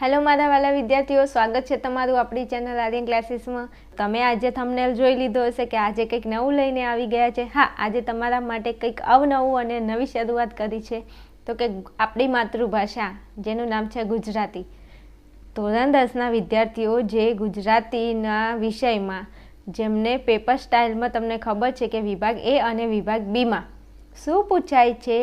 Hello મારા વાલા વિદ્યાર્થીઓ, સ્વાગત છે તમારું આપણી ચેનલ આર્યન ક્લાસીસમાં. તમે આજે થંબનેલ જોઈ લીધો હશે કે આજે કંઈક નવું લઈને આવી ગયા છે. હા, આજે તમારા માટે કંઈક અવનવું અને નવી શરૂઆત કરી છે. તો કે આપણી માતૃભાષા જેનું નામ છે ગુજરાતી. ધોરણ 10ના વિદ્યાર્થીઓ જે ગુજરાતીના વિષયમાં જેમને પેપર સ્ટાઇલમાં તમને ખબર છે કે વિભાગ એ અને વિભાગ બીમાં શું પૂછાય છે,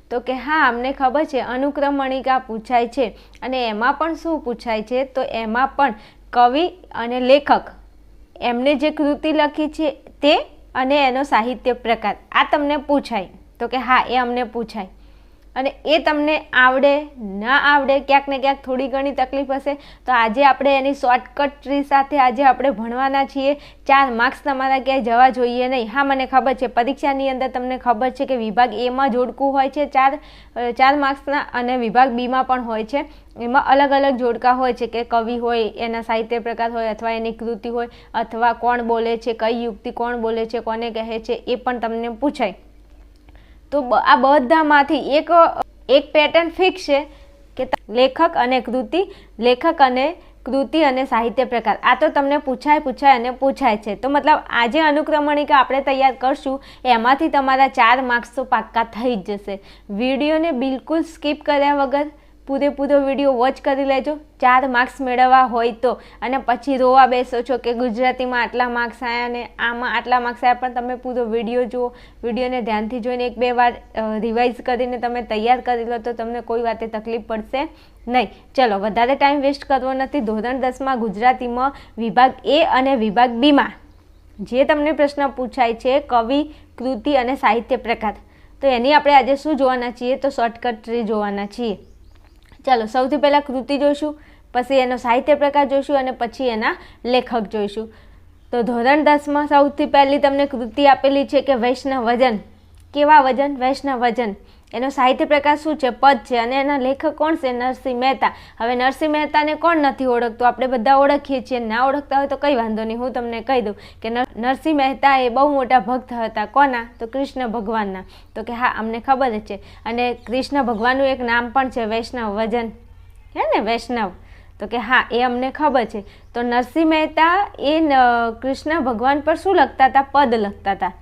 તો કે હા અમને ખબર છે અનુક્રમણિકા પૂછાય છે. અને એમાં પણ શું પૂછાય છે, તો એમાં પણ કવિ અને લેખક એમને જે કૃતિ લખી છે તે અને એનો સાહિત્ય પ્રકાર આ તમને પૂછાય. તો કે હા એ અમને પૂછાય અને એ તમને આવડે ના આવડે, ક્યાંક ને ક્યાંક થોડી ઘણી તકલીફ હશે. તો આજે આપણે એની શોર્ટકટ ટ્રી સાથે આજે આપણે ભણવાના છીએ. 4 માર્ક્સ તમારા ક્યાંય જવા જોઈએ નહીં. હા, મને ખબર છે પરીક્ષાની અંદર તમને ખબર છે કે વિભાગ એમાં જોડકું હોય છે 4 માર્ક્સના અને વિભાગ બીમાં પણ હોય છે. એમાં અલગ અલગ જોડકા હોય છે કે કવિ હોય, એના સાહિત્ય પ્રકાર હોય, અથવા એની કૃતિ હોય, અથવા કોણ બોલે છે, કઈ યુક્તિ કોણ બોલે છે, કોને કહે છે, એ પણ તમને પૂછાય. તો આ બધામાંથી એક પેટર્ન ફિક્સ છે કે લેખક અને કૃતિ અને સાહિત્ય પ્રકાર આ તો તમને પૂછાય છે. તો મતલબ આજે અનુક્રમણિકા આપણે તૈયાર કરશું, એમાંથી તમારા 4 માર્ક્સ તો પાક્કા થઈ જ જશે. વિડીયોને બિલકુલ સ્કીપ કર્યા વગર પૂરેપૂરો વિડીયો વોચ કરી લેજો 4 માર્ક્સ મેળવવા હોય તો. અને પછી રોવા બેસો છો કે ગુજરાતીમાં આટલા માર્ક્સ આવ્યા ને આમાં આટલા માર્ક્સ આવ્યા, પણ તમે પૂરો વિડીયો જુઓ, વિડીયોને ધ્યાનથી જોઈને 1-2 વાર રિવાઇઝ કરીને તમે તૈયાર કરી લો તો તમને કોઈ વાતે તકલીફ પડશે નહીં. ચલો, વધારે ટાઈમ વેસ્ટ કરવો નથી. ધોરણ 10માં ગુજરાતીમાં વિભાગ એ અને વિભાગ બીમાં જે તમને પ્રશ્ન પૂછાય છે કવિ, કૃતિ અને સાહિત્ય પ્રકાર, તો એની આપણે આજે શું જોવાના છીએ, તો શોર્ટકટ ટ્રી જોવાના છીએ. ચાલો, સૌથી પહેલાં કૃતિ જોઈશું, પછી એનો સાહિત્ય પ્રકાર જોઈશું અને પછી એના લેખક જોઈશું. તો ધોરણ 10માં સૌથી પહેલી તમને કૃતિ આપેલી છે કે વૈષ્ણવ વજન. કેવા વજન? વૈષ્ણવ વજન. એનો સાહિત્ય પ્રકાર શું છે? પદ છે. અને એના લેખક કોણ છે? નરસિંહ મહેતા. હવે નરસિંહ મહેતાને કોણ નથી ઓળખતું? આપણે બધા ઓળખીએ છીએ. ના ઓળખતા હોય તો કંઈ વાંધો નહીં, હું તમને કહી દઉં કે નરસિંહ મહેતા એ બહુ મોટા ભક્ત હતા. કોના? તો કૃષ્ણ ભગવાનના. તો કે હા અમને ખબર જ છે. અને કૃષ્ણ ભગવાનનું એક નામ પણ છે વૈષ્ણવ વજન, હે ને, વૈષ્ણવ. તો કે હા એ અમને ખબર છે. તો નરસિંહ મહેતા એ કૃષ્ણ ભગવાન પર શું લખતા હતા? પદ લખતા હતા.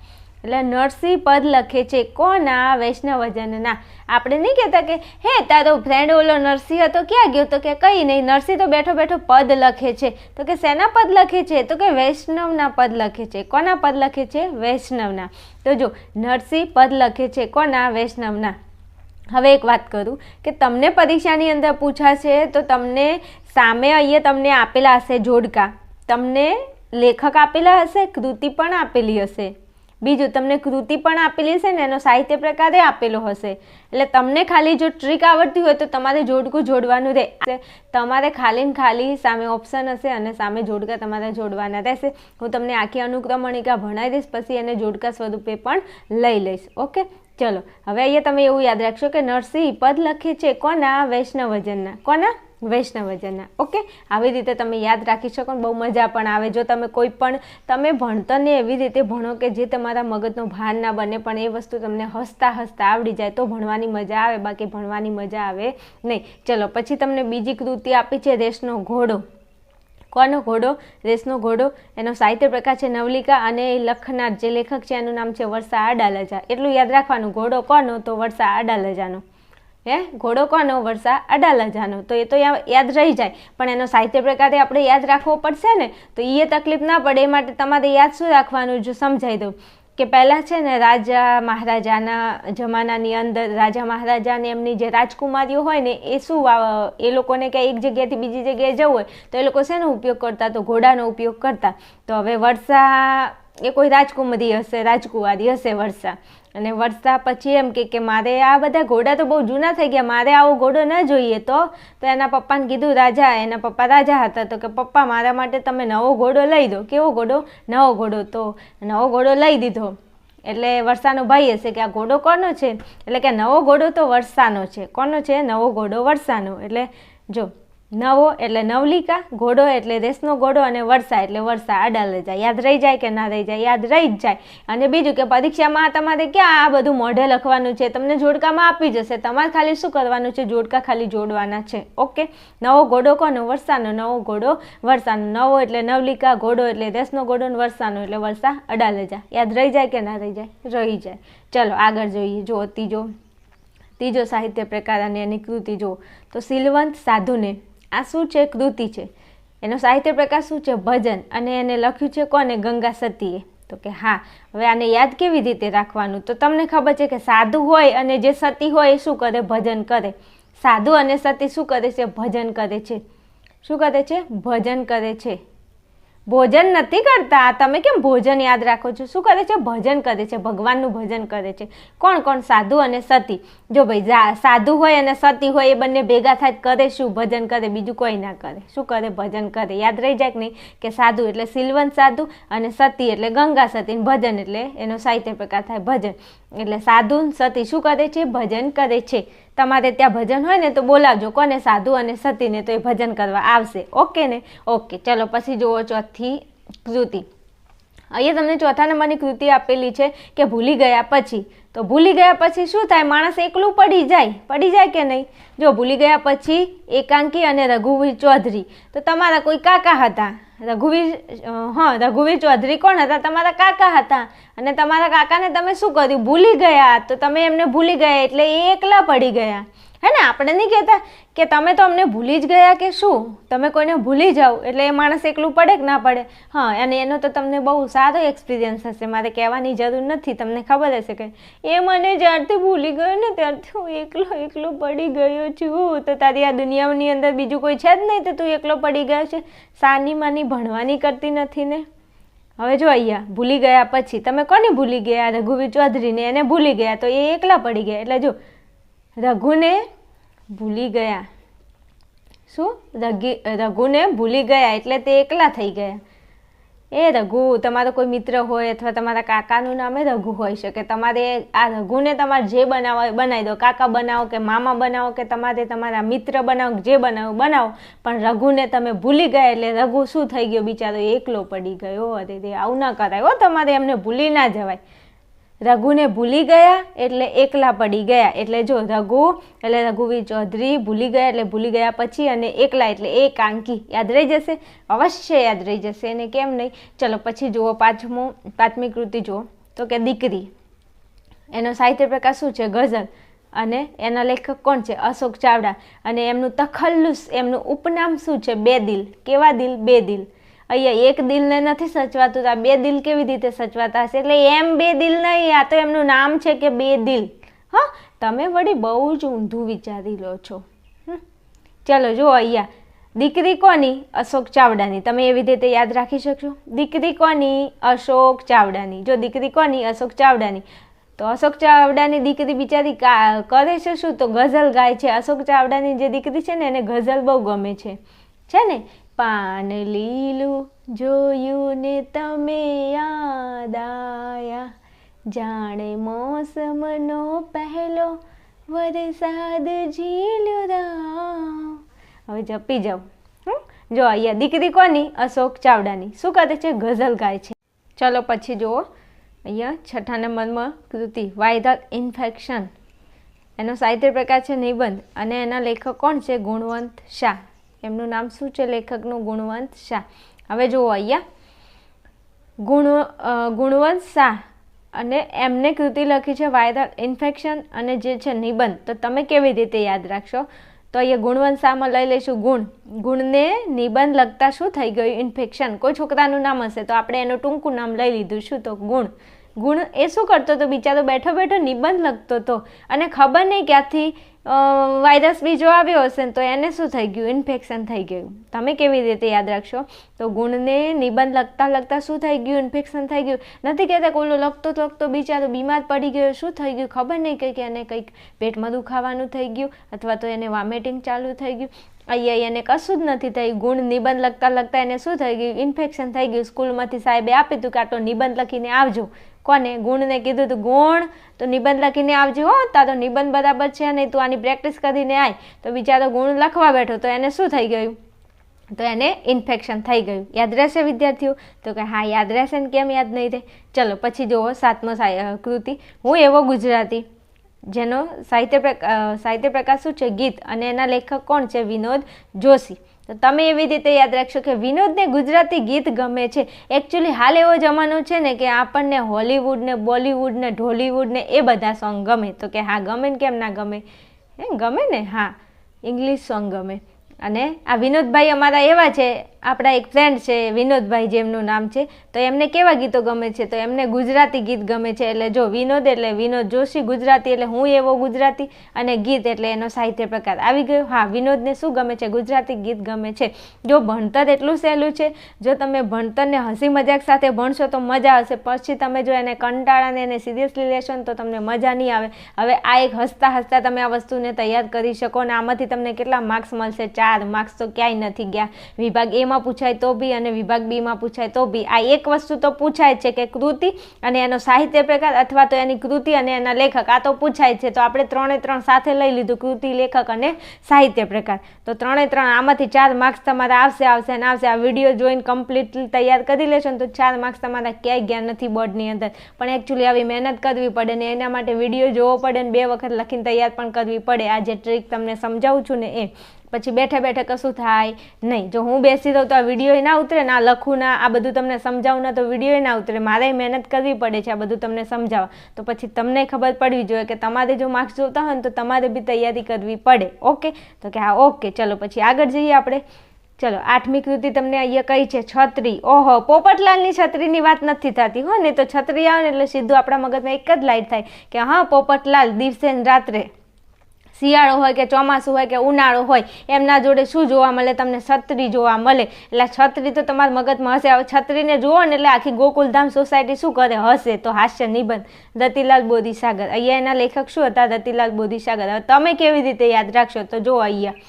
એટલે નરસિંહ પદ લખે છે. કોના? વૈષ્ણવ વજનના. આપણે નહીં કહેતા કે હે તારો ફ્રેન્ડ ઓલો નરસિંહ હતો ક્યાં ગયો? તો કે કંઈ નહીં, નરસિંહ તો બેઠો બેઠો પદ લખે છે. તો કે શેના પદ લખે છે? તો કે વૈષ્ણવના પદ લખે છે. કોના પદ લખે છે? વૈષ્ણવના. તો જો નરસિંહ પદ લખે છે કોના? વૈષ્ણવના. હવે એક વાત કરું કે તમને પરીક્ષાની અંદર પૂછાશે તો તમને સામે અહીંયા તમને આપેલા હશે જોડકા, તમને લેખક આપેલા હશે, કૃતિ પણ આપેલી હશે. બીજું, તમને કૃતિ પણ આપેલી હશે ને એનો સાહિત્ય પ્રકાર એ આપેલો હશે. એટલે તમને ખાલી જો ટ્રીક આવડતી હોય તો તમારે જોડકું જોડવાનું રહે. તમારે ખાલી ને ખાલી સામે ઓપ્શન હશે અને સામે જોડકા તમારે જોડવાના રહેશે. હું તમને આખી અનુક્રમણિકા ભણાવી દઈશ, પછી એને જોડકા સ્વરૂપે પણ લઈ લઈશ. ઓકે, ચલો. હવે અહીંયા તમે એવું યાદ રાખશો કે નરસિંહ પદ લખે છે કોના? વૈષ્ણવ વજનના. કોના? વૈષ્ણવ વજનના. ઓકે, આવી રીતે તમે યાદ રાખી શકો. બહુ મજા પણ આવે જો તમે કોઈ પણ તમે ભણતરને એવી રીતે ભણો કે જે તમારા મગજનો ભાર ના બને, પણ એ વસ્તુ તમને હસતા હસતા આવડી જાય તો ભણવાની મજા આવે, બાકી ભણવાની મજા આવે નહીં. ચલો, પછી તમને બીજી કૃતિ આપી છે રેસનો ઘોડો. કોનો ઘોડો? રેસનો ઘોડો. એનો સાહિત્ય પ્રકાર છે નવલિકા અને લખનાર જે લેખક છે એનું નામ છે વર્ષા અડાલજા. એટલું યાદ રાખવાનું. ઘોડો કોનો? તો વર્ષા અડાલજાનો. ઘોડો કોનો? વર્ષા અડાલજાનો. તો એ તો યાદ રહી જાય, પણ એનો સાહિત્ય પ્રકાર આપણે યાદ રાખવો પડશે ને, તો એ તકલીફ ના પડે. એ માટે તમારે યાદ શું રાખવાનું? જો સમજાઈ દઉં કે પહેલાં છે ને રાજા મહારાજાના જમાનાની અંદર રાજા મહારાજાને એમની જે રાજકુમારીઓ હોય ને એ શું એ લોકોને ક્યાંય એક જગ્યાએથી બીજી જગ્યાએ જવું હોય તો એ લોકો શેનો ઉપયોગ કરતા? તો ઘોડાનો ઉપયોગ કરતા. તો હવે વર્ષા એ કોઈ રાજકુમારી હશે વર્ષા. અને વર્ષા પછી એમ કે મારે આ બધા ઘોડા તો બહુ જૂના થઈ ગયા, મારે આવો ઘોડો ન જોઈએ. તો એના પપ્પાને કીધું, એના પપ્પા રાજા હતા, તો કે પપ્પા મારા માટે તમે નવો ઘોડો લઈ દો. કેવો ઘોડો? નવો ઘોડો. તો નવો ઘોડો લઈ દીધો. એટલે વર્ષાનો ભાઈ હશે કે આ ઘોડો કોનો છે? એટલે કે નવો ઘોડો તો વર્ષાનો છે. કોનો છે? નવો ઘોડો વર્ષાનો. એટલે જો નવો એટલે નવલિકા, ઘોડો એટલે રેસનો ઘોડો અને વર્ષા એટલે વર્ષા. આડા લઈ જાય. યાદ રહી જાય કે ના રહી જાય? યાદ રહી જ જાય. અને બીજું કે પરીક્ષામાં તમારે ક્યાં આ બધું મોઢે લખવાનું છે, તમને જોડકામાં આપી જશે, તમારે ખાલી શું કરવાનું છે? જોડકા ખાલી જોડવાના છે. ઓકે. નવો ઘોડો કોનો? વર્ષાનો. નવો ઘોડો વર્ષાનો. નવો એટલે નવલિકા, ઘોડો એટલે રેસનો ઘોડો, વર્ષાનો એટલે વર્ષા. અડા લઈ જાય. યાદ રહી જાય કે ના રહી જાય? રહી જાય. ચલો આગળ જોઈએ. જો ત્રીજો સાહિત્ય પ્રકાર અને એની કૃતિ જુઓ તો સિલવંત સાધુને. આ શું છે? કૃતિ છે. એનો સાહિત્ય પ્રકાર શું છે? ભજન. અને એને લખ્યું છે કોને? ગંગા સતીએ. તો કે હા. હવે આને યાદ કેવી રીતે રાખવાનું? તો તમને ખબર છે કે સાધુ હોય અને જે સતી હોય એ શું કરે? ભજન કરે. સાધુ અને સતી શું કરે છે? ભજન કરે છે. શું કરે છે? ભજન કરે છે. ભોજન નથી કરતા. તમે કેમ ભોજન યાદ રાખો છો? શું કરે છે? ભજન કરે છે. ભગવાનનું ભજન કરે છે. કોણ કોણ? સાધુ અને સતી. જો ભાઈ સાધુ હોય અને સતી હોય એ બંને ભેગા થાય કરે શું? ભજન કરે. બીજું કોઈ ના કરે. શું કરે? ભજન કરે. યાદ રહી જાય કે નહીં? કે સાધુ એટલે સિલવંત સાધુ અને સતી એટલે ગંગા સતી. ભજન એટલે એનો સાહિત્ય પ્રકાર થાય ભજન. એટલે સાધુ સતી શું કરે છે? ભજન કરે છે. તમારે ત્યાં ભજન હોય ને તો બોલાવજો કોને? સાધુ અને સતીને, તો એ ભજન કરવા આવશે. ઓકે ને? ઓકે. ચલો પછી જુઓ ચોથી કૃતિ. અહીંયા તમને ચોથા નંબરની કૃતિ આપેલી છે કે ભૂલી ગયા પછી. તો ભૂલી ગયા પછી શું થાય? માણસ એકલું પડી જાય કે નહીં? જો ભૂલી ગયા પછી એકાંકી અને રઘુવીર ચૌધરી. તો તમારા કોઈ કાકા હતા. રઘુવીર ચૌધરી કોણ હતા? તમારા કાકા હતા. અને તમારા કાકાને તમે શું કર્યું? ભૂલી ગયા. તો તમે એમને ભૂલી ગયા એટલે એ એકલા પડી ગયા. હે ને? આપણે નહીં કહેતા કે તમે તો અમને ભૂલી જ ગયા કે શું? તમે કોઈને ભૂલી જાઓ એટલે એ માણસ એકલું પડે કે ના પડે? હા. અને એનો તો તમને બહુ સારો એક્સપિરિયન્સ હશે. મારે કહેવાની જરૂર નથી. તમને ખબર હશે કે એ મને જ્યારથી ભૂલી ગયો ને ત્યારથી હું એકલો પડી ગયો છું. તો તારી આ દુનિયાની અંદર બીજું કોઈ છે જ નહીં તો તું એકલો પડી ગયો છે? સાની માની ભણવાની કરતી નથી ને? હવે જો અહીંયા ભૂલી ગયા પછી તમે કોને ભૂલી ગયા? રઘુવીર ચૌધરીને. એને ભૂલી ગયા તો એ એકલા પડી ગયા. એટલે જો રઘુને ભૂલી ગયા. શું? રઘુને ભૂલી ગયા એટલે તે એકલા થઈ ગયા. એ રઘુ તમારો કોઈ મિત્ર હોય અથવા તમારા કાકાનું નામે રઘુ હોઈ શકે. તમારે આ રઘુને તમારે જે બનાવો એ બનાવી દો. કાકા બનાવો કે મામા બનાવો કે તમારે તમારા મિત્ર બનાવો, જે બનાવો. પણ રઘુને તમે ભૂલી ગયા એટલે રઘુ શું થઈ ગયો? બિચારો એકલો પડી ગયો. અરે આવું ના કરાય હો. તમારે એમને ભૂલી ના જવાય. રઘુને ભૂલી ગયા એટલે એકલા પડી ગયા. એટલે જો રઘુ એટલે રઘુવીર ચૌધરી, ભૂલી ગયા એટલે ભૂલી ગયા પછી, અને એકલા એટલે એકાંકી. યાદ રહી જશે? અવશ્ય યાદ રહી જશે. એને કેમ નહીં? ચલો પછી જુઓ પાંચમી કૃતિ જુઓ તો કે દીકરી. એનો સાહિત્ય પ્રકાર શું છે? ગઝલ. અને એના લેખક કોણ છે? અશોક ચાવડા. અને એમનું તખલ્લુસ, એમનું ઉપનામ શું છે? બે દિલ. કેવા દિલ? બે દિલ. અહીંયા એક દિલને નથી સચવાતું તો આ બે દિલ કેવી રીતે સચવાતા હશે? એટલે એમ બે દિલ નહીં, આ તો એમનું નામ છે કે બે દિલ. હા, તમે વળી બહુ જ ઊંધું વિચારી લો છો. ચલો જો અહીંયા દીકરી કોની? અશોક ચાવડાની. તમે એવી રીતે યાદ રાખી શકશો? દીકરી કોની? અશોક ચાવડાની. જો દીકરી કોની? અશોક ચાવડાની. તો અશોક ચાવડાની દીકરી બિચારી કરે છે શું? તો ગઝલ ગાય છે. અશોક ચાવડાની જે દીકરી છે ને એને ગઝલ બહુ ગમે છે ને? પાન લીલું જોયું ને તમે યાદ આયા, જાણે મોસમનો પહેલો વરસાદ ઝીલ્યો રામ. હવે જપી જાઓ. જો અહીંયા દીકરી કોની? અશોક ચાવડાની. શું કરે છે? ગઝલ ગાય છે. ચલો પછી જુઓ અહીંયા છઠ્ઠા નંબરમાં કૃતિ વાયરલ ઇન્ફેક્શન. એનો સાહિત્ય પ્રકાર છે નિબંધ. અને એના લેખક કોણ છે? ગુણવંત શાહ. એમનું નામ શું છે લેખકનું? ગુણવંત શાહ. હવે જુઓ અહીંયા ગુણવંત શાહ અને એમને કૃતિ લખી છે વાયરલ ઇન્ફેક્શન અને જે છે નિબંધ. તો તમે કેવી રીતે યાદ રાખશો? તો અહીંયા ગુણવંત શાહમાં લઈ લઈશું ગુણને નિબંધ લખતા શું થઈ ગયું? ઇન્ફેક્શન. કોઈ છોકરાનું નામ હશે તો આપણે એનું ટૂંકું નામ લઈ લીધું. શું? તો ગુણ એ શું કરતો હતો? બિચારો બેઠો નિબંધ લખતો હતો અને ખબર નહીં ક્યાંથી વાયરસ બીજો આવ્યો હશે તો એને શું થઈ ગયું? ઇન્ફેક્શન થઈ ગયું. તમે કેવી રીતે યાદ રાખશો? તો ગુણને નિબંધ લખતા શું થઈ ગયું? ઇન્ફેક્શન થઈ ગયું. નથી કહેતા કોલો લખતો બિચારો બીમાર પડી ગયો. શું થઈ ગયું? ખબર નહીં, કંઈક એને કંઈક પેટમાં દુખાવાનું થઈ ગયું અથવા તો એને વોમિટિંગ ચાલુ થઈ ગયું. અહીંયા એને કશું જ નથી થયું. ગુણ નિબંધ લખતા લખતા એને શું થઈ ગયું? ઇન્ફેક્શન થઈ ગયું. સ્કૂલમાંથી સાહેબે આપ્યું હતું કે આટલો નિબંધ લખીને આવજો. કોને? ગુણને કીધું હતું, ગુણ તો નિબંધ લખીને આવજો હો, તારો નિબંધ બરાબર છે નહીં, તું આની પ્રેક્ટિસ કરીને આય. તો બિચારો ગુણ લખવા બેઠો તો એને શું થઈ ગયું? તો એને ઇન્ફેક્શન થઈ ગયું. યાદ રહેશે વિદ્યાર્થીઓ? તો કે હા યાદ રહેશે ને, કેમ યાદ નહીં રહે? ચલો પછી જુઓ 7મો કૃતિ, હું એવો ગુજરાતી, જેનો સાહિત્ય પ્રકાર શું છે? ગીત. અને એના લેખક કોણ છે? વિનોદ જોશી. તો તમે એવી રીતે યાદ રાખશો કે વિનોદને ગુજરાતી ગીત ગમે છે. એકચ્યુઅલી હાલ એવો જમાનો છે ને કે આપણને હોલીવુડ ને બોલીવુડ ને ઢોલીવુડ ને એ બધા સોંગ ગમે. તો કે હા ગમે ને, કેમ ના ગમે? ગમે ને. હા, ઇંગ્લિશ સોંગ ગમે. અને આ વિનોદભાઈ અમારા એવા છે, આપણા એક ફ્રેન્ડ છે વિનોદભાઈ જેમનું નામ છે, તો એમને કેવા ગીતો ગમે છે? તો એમને ગુજરાતી ગીત ગમે છે. એટલે જો વિનોદ એટલે વિનોદ જોશી, ગુજરાતી એટલે હું એવો ગુજરાતી, અને ગીત એટલે એનો સાહિત્ય પ્રકાર આવી ગયો. હા, વિનોદને શું ગમે છે? ગુજરાતી ગીત ગમે છે. જો ભણતર એટલું સહેલું છે, જો તમે ભણતરને હસી મજાક સાથે ભણશો તો મજા આવશે. પછી તમે જો એને કંટાળાને એને સિરિયસલી લેશો ને તો તમને મજા નહીં આવે. હવે આ એક હસતા હસતા તમે આ વસ્તુને તૈયાર કરી શકો ને આમાંથી તમને કેટલા માર્ક્સ મળશે? 4 માર્ક્સ તો ક્યાંય નથી ગયા. વિભાગ એ માં પૂછાય તો બી અને વિભાગ બી માં પૂછાય તો બી આ એક વસ્તુ તો પૂછાય છે કે કૃતિ અને એનો સાહિત્ય પ્રકાર અથવા તો એની કૃતિ અને એના લેખક, આ તો પૂછાય છે. તો આપણે 3 સાથે લઈ લીધું, કૃતિ, લેખક અને સાહિત્ય પ્રકાર. તો 3 આમાંથી 4 માર્ક્સ તમારા આવશે અને આવશે. આ વિડીયો જોઈને કમ્પ્લીટલી તૈયાર કરી લેશો ને તો 4 માર્ક્સ તમારા ક્યાંય ગયા નથી બોર્ડની અંદર. પણ એકચ્યુઅલી આવી મહેનત કરવી પડે ને એના માટે વિડીયો જોવો પડે ને 2 વખત લખીને તૈયાર પણ કરવી પડે. આ જે ટ્રીક તમને સમજાવું છું ને એ પછી બેઠે બેઠે કશું થાય નહીં. જો હું બેસી દઉં તો આ વિડીયો ના ઉતરે, ના લખું ના આ બધું તમને સમજાવું ના તો વિડીયો ના ઉતરે. મારે મહેનત કરવી પડે છે આ બધું તમને સમજાવવા. તો પછી તમને ખબર પડવી જોઈએ કે તમારે જો માર્ક્સ જોતા હોય ને તો તમારે બી તૈયારી કરવી પડે. ઓકે? તો કે હા ઓકે. ચલો પછી આગળ જઈએ આપણે. ચલો 8મી કૃતિ તમને અહીંયા કઈ છે? છત્રી. ઓહો, પોપટલાલની છત્રીની વાત નથી થતી હો ને. તો છત્રી આવે ને એટલે સીધું આપણા મગજમાં એક જ લાઈટ થાય કે હા પોપટલાલ દિવસે ને રાત્રે, શિયાળો હોય કે ચોમાસું હોય કે ઉનાળો હોય, એમના જોડે શું જોવા મળે? તમને છત્રી જોવા મળે. એટલે છત્રી તો તમારા મગજમાં હશે. હવે છત્રીને જુઓ ને એટલે આખી ગોકુલધામ સોસાયટી શું કરે? હશે. તો હાસ્ય નિબંધ, રતિલાલ બોરીસાગર. અહીંયા એના લેખક શું હતા? રતિલાલ બોરીસાગર. હવે તમે કેવી રીતે યાદ રાખશો? તો જુઓ અહીંયા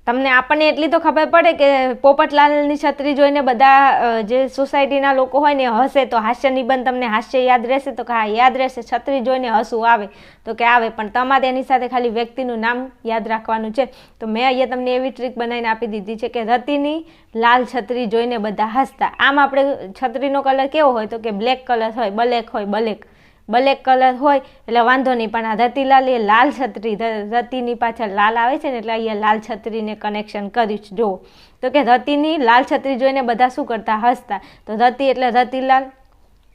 તમને આપણને એટલી તો ખબર પડે કે પોપટલાલની છત્રી જોઈને બધા જે સોસાયટીના લોકો હોય ને હશે. તો હાસ્ય નિબંધ તમને હાસ્ય યાદ રહેશે? તો કે હા યાદ રહેશે. છત્રી જોઈને હસવું આવે? તો કે આવે, પણ તમારે એની સાથે ખાલી વ્યક્તિનું નામ યાદ રાખવાનું છે. તો મેં અહીંયા તમને એવી ટ્રીક બનાવીને આપી દીધી છે કે રતિની લાલ છત્રી જોઈને બધા હસતા. આમ આપણે છત્રીનો કલર કેવો હોય? તો કે બ્લેક કલર હોય, બ્લેક કલર હોય એટલે વાંધો નહીં. પણ આ રતિલાલ એ લાલ છત્રી, રતિની પાછળ લાલ આવે છે ને એટલે અહીંયા લાલ છત્રીને કનેક્શન કર્યું છે. જુઓ તો કે રતિની લાલ છત્રી જોઈને બધા શું કરતા? હસતા. તો રતિ એટલે રતિલાલ,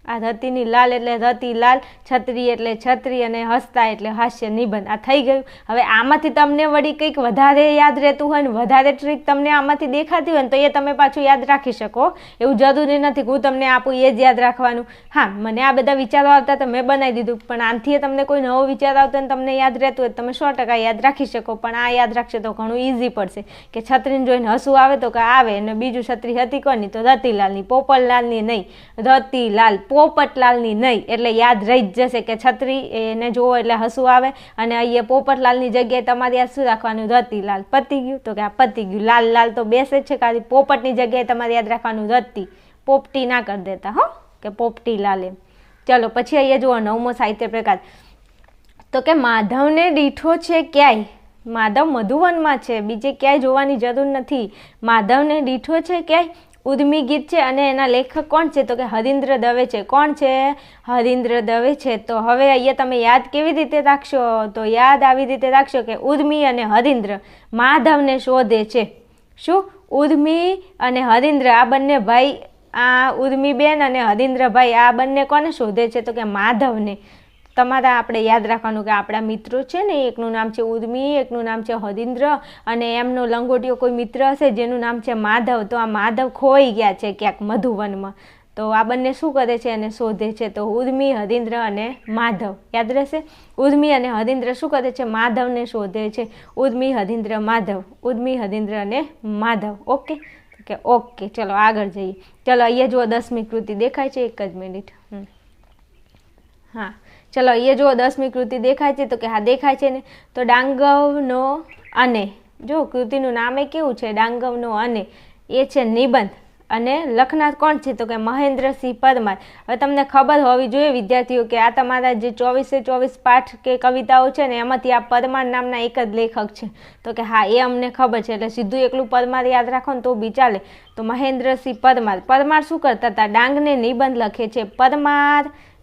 આ રતિની લાલ એટલે રતિલાલ, છત્રી એટલે છત્રી અને હસતા એટલે હાસ્ય નિબંધ. આ થઈ ગયું. હવે આમાંથી તમને વળી કંઈક વધારે યાદ રહેતું હોય ને વધારે ટ્રીક તમને આમાંથી દેખાતી હોય ને તો એ તમે પાછું યાદ રાખી શકો. એવું જરૂરી નથી કે હું તમને આપું એ જ યાદ રાખવાનું. હા, મને આ બધા વિચારો આવતા તો મેં બનાવી દીધું, પણ આનાથી તમને કોઈ નવો વિચાર આવતો ને તમને યાદ રહેતું હોય તમે 100% યાદ રાખી શકો. પણ આ યાદ રાખશો તો ઘણું ઇઝી પડશે કે છત્રીને જોઈને હસવું આવે તો કે આવે, અને બીજું છત્રી હતી કોની? તો રતિલાલની. પોપટલાલની નહીં, રતિલાલ. પોપટલાલની નહીં. એટલે યાદ રહી જ જશે કે છત્રી એને જોવો એટલે હસવું આવે. અને અહીંયા પોપટલાલની જગ્યાએ તમારે યાદ શું રાખવાનું? રતિલાલ. પતી ગયું? તો કે આ પતી ગયું. લાલ લાલ તો બેસે જ છે, ખાલી પોપટની જગ્યાએ તમારે યાદ રાખવાનું રતિ. પોપટી ના કરી દેતા હો કે પોપટી લાલ એમ. ચલો પછી અહીંયા જુઓ 9મો સાહિત્ય પ્રકાર. તો કે માધવને દીઠો છે ક્યાંય? માધવ મધુવનમાં છે, બીજે ક્યાંય જોવાની જરૂર નથી. માધવને દીઠો છે ક્યાંય ઉર્મી ગીત છે અને એના લેખક કોણ છે? તો કે હરીન્દ્ર દવે છે. કોણ છે? હરીન્દ્ર દવે છે. તો હવે અહીંયા તમે યાદ કેવી રીતે રાખશો? તો યાદ આવી રીતે રાખશો કે ઉર્મી અને હરીન્દ્ર માધવને શોધે છે. શું? ઉર્મી અને હરીન્દ્ર આ બંને ભાઈ, આ ઉર્મીબેન અને હરીન્દ્રભાઈ આ બંને કોને શોધે છે? તો કે માધવને. તમારા આપણે યાદ રાખવાનું કે આપણા મિત્રો છે ને, એકનું નામ છે ઉર્મી, એકનું નામ છે હરીન્દ્ર, અને એમનો લંગોટીયો કોઈ મિત્ર હશે જેનું નામ છે માધવ. તો આ માધવ ખોઈ ગયા છે ક્યાંક મધુવનમાં. તો આ બંને શું કરે છે? એને શોધે છે. તો ઉર્મી, હરીન્દ્ર અને માધવ યાદ રહેશે. ઉર્મી અને હરીન્દ્ર શું કરે છે? માધવને શોધે છે. ઉર્મી, હરીન્દ્ર, માધવ. ઉર્મી, હરીન્દ્ર અને માધવ. ઓકે કે ઓકે. ચલો આગળ જઈએ. ચલો અહીંયા જુઓ 10મી કૃતિ દેખાય છે? એક જ મિનિટ. હા ચલો અહીંયા જુઓ 10મી કૃતિ દેખાય છે? તો કે હા દેખાય છે ને. તો ડાંગવનો અને જો કૃતિનું નામ એ કેવું છે, ડાંગરનો અને એ છે નિબંધ, અને લખનાર કોણ છે તો કે મહેન્દ્રસિંહ પરમાર. હવે તમને ખબર હોવી જોઈએ વિદ્યાર્થીઓ કે આ તમારા જે 24/24 પાઠ કે કવિતાઓ છે ને એમાંથી આ પરમાર નામના એક જ લેખક છે. તો કે હા, એ અમને ખબર છે, એટલે સીધું એકલું પરમાર યાદ રાખો ને તો બી ચાલે. તો મહેન્દ્રસિંહ પરમાર. પરમાર શું કરતા હતા? ડાંગને નિબંધ લખે છે.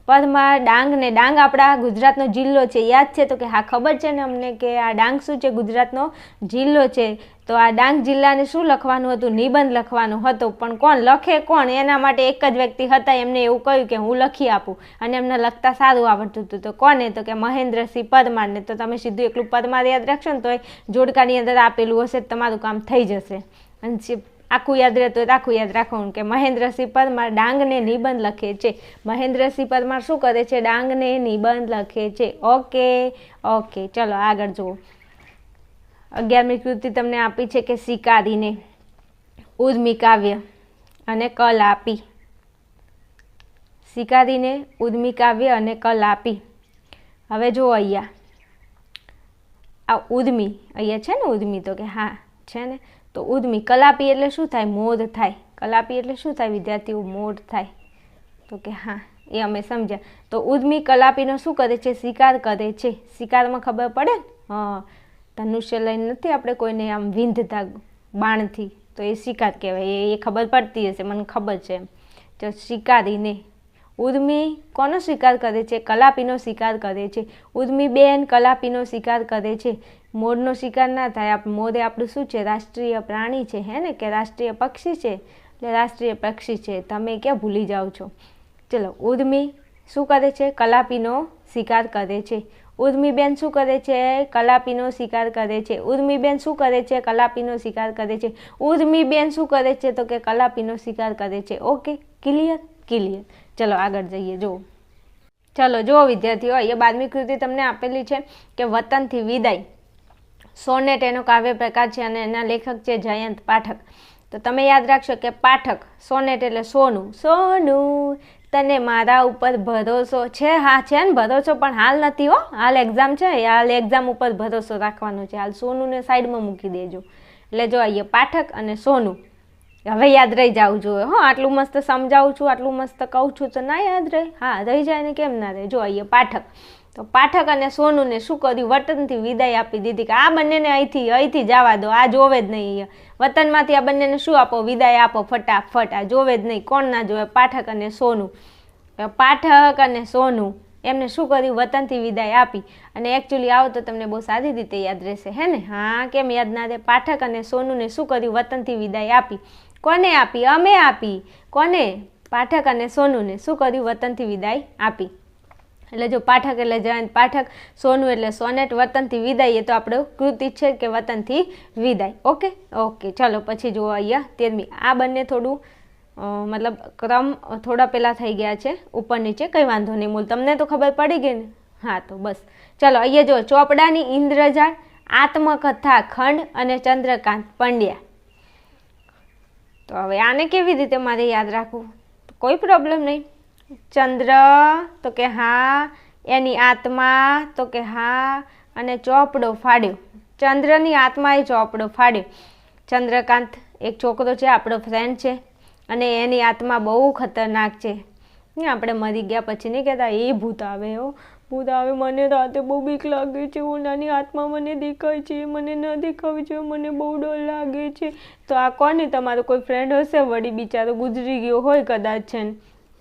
પરમાર ડાંગ ને ડાંગ આપણા ગુજરાતનો જિલ્લો છે, યાદ છે? તો કે હા, ખબર છે ને અમને કે આ ડાંગ શું છે? ગુજરાતનો જિલ્લો છે. તો આ ડાંગ જિલ્લાને શું લખવાનું હતું? નિબંધ લખવાનું હતું. પણ કોણ લખે? કોણ? એના માટે એક જ વ્યક્તિ હતા, એમને એવું કહ્યું કે હું લખી આપું, અને એમને લખતા સારું આવડતું હતું. તો કોને? તો કે મહેન્દ્રસિંહ પરમારને. તો તમે સીધું એકલું પરમાર યાદ રાખશો ને તો એ જોડકાની અંદર આપેલું હશે, તમારું કામ થઈ જશે. અને આખું યાદ રહેતું હોય આખું યાદ રાખવાનું કે મહેન્દ્રસિંહ પરમાર ડાંગને નિબંધ લખે છે. મહેન્દ્રસિંહ પરમાર શું કરે છે? ડાંગને નિબંધ લખે છે. ઓકે, ચલો આગળ જુઓ. 11મી કૃતિ તમને આપી છે કે શિકારીને ઉર્મી કાવ્ય અને કલાપી. શિકારીને ઉર્મી કાવ્ય અને કલાપી. હવે જુઓ અહીંયા આ ઉર્મી, અહીંયા છે ને ઉર્મી, તો કે હા છે ને. તો ઉર્મી. કલાપી એટલે શું થાય? મોર થાય. કલાપી એટલે શું થાય વિદ્યાર્થીઓ? મોર થાય. તો કે હા, એ અમે સમજ્યા. તો ઉર્મી કલાપીનો શું કરે છે? શિકાર કરે છે. શિકારમાં ખબર પડે ને? હા, ધનુષ્ય લઈને નથી આપણે કોઈને આમ વીંધતા બાણથી, તો એ શિકાર કહેવાય. એ ખબર પડતી હશે, મને ખબર છે. તો શિકારીને. ઉર્મી કોનો શિકાર કરે છે? કલાપીનો શિકાર કરે છે. ઉર્મી બેન કલાપીનો શિકાર કરે છે. મોરનો શિકાર ના થાય. મોરે આપણું શું છે? રાષ્ટ્રીય પ્રાણી છે, હે ને? કે રાષ્ટ્રીય પક્ષી છે, એટલે રાષ્ટ્રીય પક્ષી છે. તમે ક્યાં ભૂલી જાઓ છો? ચલો, ઉર્મી શું કરે છે? કલાપીનો શિકાર કરે છે. ઉર્મીબેન શું કરે છે? કલાપીનો શિકાર કરે છે. ઉર્મીબેન શું કરે છે? કલાપીનો શિકાર કરે છે. ઉર્મીબેન શું કરે છે? તો કે કલાપીનો શિકાર કરે છે. Okay, clear. ચલો આગળ જઈએ. જો વિદ્યાર્થીઓ, અહીંયા 12મી કૃતિ તમને આપેલી છે કે વતનથી વિદાય. સોનેટ એનો કાવ્ય પ્રકાર છે અને એના લેખક છે જયંત પાઠક. તો તમે યાદ રાખશો કે પાઠક, સોનેટ એટલે સોનું. તને મારા ઉપર ભરોસો છે? હા છે ને ભરોસો, પણ હાલ નથી હો, હાલ એક્ઝામ છે, હાલ એક્ઝામ ઉપર ભરોસો રાખવાનો છે. હાલ સોનુને સાઈડમાં મૂકી દેજો. એટલે જો અહીંયા પાઠક અને સોનું. હવે યાદ રહી જવું જોઈએ. આટલું મસ્ત સમજાવું છું, આટલું મસ્ત કહું છું તો ના યાદ રહે? હા, રહી જાય ને કેમ ના રહે? જો અહીંયા પાઠક. તો પાઠક અને સોનુને શું કર્યું? વતનથી વિદાય આપી દીધી કે આ બંનેને અહીંથી જવા દો, આ જોવે જ નહીં. વતનમાંથી આ બંનેને શું આપો? વિદાય આપો ફટાફટ. આ જોવે જ નહીં. કોણ ના જોવે? પાઠક અને સોનું. પાઠક અને સોનું એમને શું કર્યું? વતનથી વિદાય આપી. અને એકચ્યુઅલી આવો તો તમને બહુ સારી રીતે યાદ રહેશે, હે ને? હા, કેમ યાદ ના રહે? પાઠક અને સોનુને શું કર્યું? વતનથી વિદાય આપી. કોને આપી? અમે આપી. કોને? પાઠક અને સોનુને શું કર્યું? વતનથી વિદાય આપી. એટલે જો પાઠક એટલે જયંત પાઠક, સોનું એટલે સોનેટ, વતનથી વિદાય એ તો આપણું કૃતિ છે કે વતનથી વિદાય. ઓકે, ચલો પછી જુઓ અહીંયા 13મી. આ બંને થોડું મતલબ ક્રમ થોડા પહેલાં થઈ ગયા છે, ઉપર નીચે, કંઈ વાંધો નહીં. મૂળ તમને તો ખબર પડી ગઈ ને? હા, તો બસ ચલો અહીંયા જો ચોપડાની ઇન્દ્રજાળ, આત્મકથા ખંડ અને ચંદ્રકાંત પંડ્યા. તો હવે આને કેવી રીતે મારે યાદ રાખવું? કોઈ પ્રોબ્લેમ નહીં. ચંદ્ર તો કે હા, એની આત્મા તો કે હા, અને ચોપડો ફાડ્યો. ચંદ્રની આત્માએ ચોપડો ફાડ્યો. ચંદ્રકાંત એક છોકરો છે, આપણો ફ્રેન્ડ છે, અને એની આત્મા બહુ ખતરનાક છે. આપણે મરી ગયા પછી નહીં કહેતા એ ભૂત આવે, ભૂત આવે, મને રાતે બહુ બીક લાગે છે, ઓલાની આત્મા મને દેખાય છે, મને ન દેખાવી છે, મને બહુ ડર લાગે છે. તો આ કોને? તમારો કોઈ ફ્રેન્ડ હશે, વળી બિચારો ગુજરી ગયો હોય કદાચ છે ને,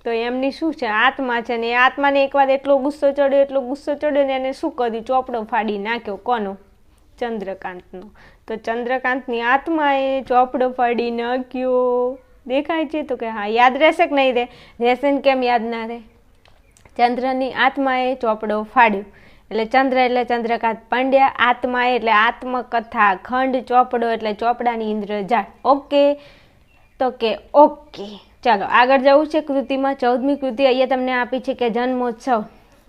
તો એમની શું છે? આત્મા છે ને. એ આત્માને એકવાર એટલો ગુસ્સો ચડ્યો ને એને શું કર્યું? ચોપડો ફાડી નાખ્યો. કોનો? ચંદ્રકાંતનો. તો ચંદ્રકાંતની આત્માએ ચોપડો ફાડી નાખ્યો. દેખાય છે? તો કે હા. યાદ રહેશે કે નહીં રહે? રહેશે ને કેમ યાદ ના રહે? ચંદ્રની આત્માએ ચોપડો ફાડ્યો. એટલે ચંદ્ર એટલે ચંદ્રકાંત પંડ્યા, આત્માએ એટલે આત્મકથા ખંડ, ચોપડો એટલે ચોપડાની ઇન્દ્રજાળ. ઓકે. ચાલો આગળ જવું છે કૃતિમાં. 14મી કૃતિ અહીંયા તમને આપી છે કે જન્મોત્સવ.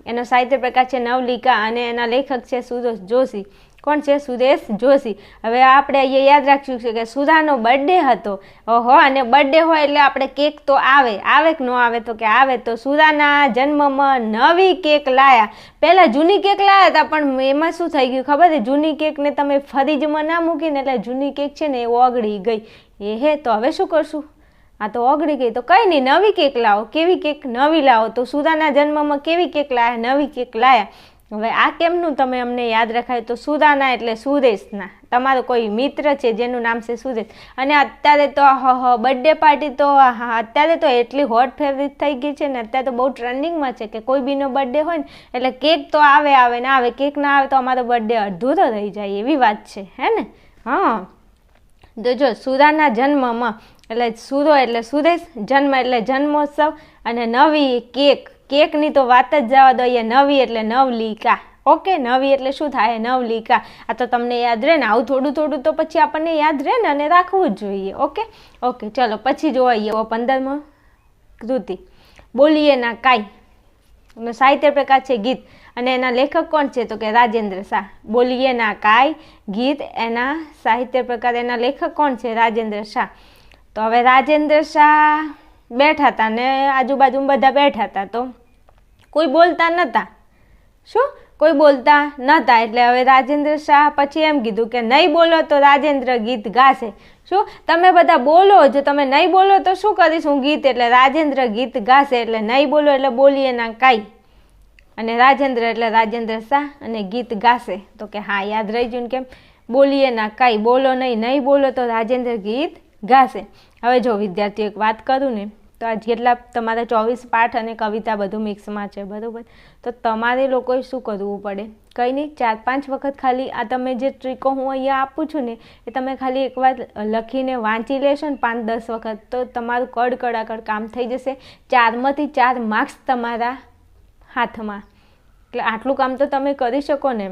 એનો સાહિત્ય પ્રકાર છે નવલિકા અને એના લેખક છે સુરેશ જોશી. કોણ છે? સુરેશ જોશી. હવે આપણે અહીંયા યાદ રાખશું કે સુધાનો બર્થડે હતો. ઓહો, અને બર્થડે હોય એટલે આપણે કેક તો આવે કે ન આવે? તો કે આવે. તો સુધાના જન્મમાં નવી કેક લાયા. પહેલાં જૂની કેક લાયા હતા, પણ એમાં શું થઈ ગયું ખબર છે? જૂની કેકને તમે ફ્રીજમાં ના મૂકીને એટલે જૂની કેક છે ને એ ઓગળી ગઈ. તો હવે શું કરશું? આ તો ઓગળી ગઈ, તો કંઈ નહીં, નવી કેક લાવો. કેવી કેક? નવી લાવો. તો સુધાના જન્મમાં કેવી કેક લાયા? નવી કેક લાયા. હવે આ કેમનું તમે અમને યાદ રખાય? તો સુધાના એટલે સુરેશના, તમારો કોઈ મિત્ર છે જેનું નામ છે સુરેશ. અને અત્યારે તો બર્થડે પાર્ટી તો અત્યારે તો એટલી હોટ ફેવરિટ થઈ ગઈ છે ને, અત્યારે તો બહુ ટ્રેન્ડિંગમાં છે કે કોઈ બીનો બર્થડે હોય ને એટલે કેક તો આવે ને આવે. કેક ના આવે તો અમારો બર્થડે અધૂરો રહી જાય, એવી વાત છે, હે ને? હા, તો જો સુધાના જન્મમાં એટલે સુરો એટલે સુરેશ, જન્મ એટલે જન્મોત્સવ, અને નવી કેકની તો વાત જ જવા દો. અહીંયા નવી એટલે નવલિકા. ઓકે, નવી એટલે શું થાય? નવલિકા. આ તો તમને યાદ રહે ને, આવું થોડું થોડું તો પછી આપણને યાદ રહે ને, અને રાખવું જ જોઈએ. ઓકે, ચલો પછી જોઈએ 15મો કૃતિ, બોલીએ ના કાંઈ. સાહિત્ય પ્રકાર છે ગીત, અને એના લેખક કોણ છે? તો કે રાજેન્દ્ર શાહ. બોલીએ ના કાંઈ ગીત, એના સાહિત્ય પ્રકાર, એના લેખક કોણ છે? રાજેન્દ્ર શાહ. તો હવે રાજેન્દ્ર શાહ બેઠા હતા ને આજુબાજુમાં બધા બેઠા હતા, તો કોઈ બોલતા નહોતા. શું? કોઈ બોલતા નહોતા. એટલે હવે રાજેન્દ્ર શાહ પછી એમ કીધું કે નહીં બોલો તો રાજેન્દ્ર ગીત ગાશે. શું? તમે બધા બોલો, જો તમે નહીં બોલો તો શું કરીશું? ગીત. એટલે રાજેન્દ્ર ગીત ગાશે. એટલે નહીં બોલો એટલે બોલીએ ના કાંઈ, અને રાજેન્દ્ર એટલે રાજેન્દ્ર શાહ, અને ગીત ગાશે. તો કે હા, યાદ રહી ગયું. કેમ? બોલીએ ના કાંઈ, બોલો નહીં બોલો તો રાજેન્દ્ર ગીત ગાશે. હવે જો વિદ્યાર્થીઓ એક વાત કરું ને, તો આ જેટલા તમારા 24 પાઠ અને કવિતા બધું મિક્સમાં છે, બરાબર? તો તમારે લોકોએ શું કરવું પડે? કંઈ નહીં, 4-5 વખત ખાલી આ તમે જે ટ્રીકો હું અહીંયા આપું છું ને એ તમે ખાલી એકવાર લખીને વાંચી લેશો ને 5-10 વખત, તો તમારું કડકડાકડ કામ થઈ જશે. 4માંથી 4 માર્ક્સ તમારા હાથમાં. એટલે આટલું કામ તો તમે કરી શકો ને.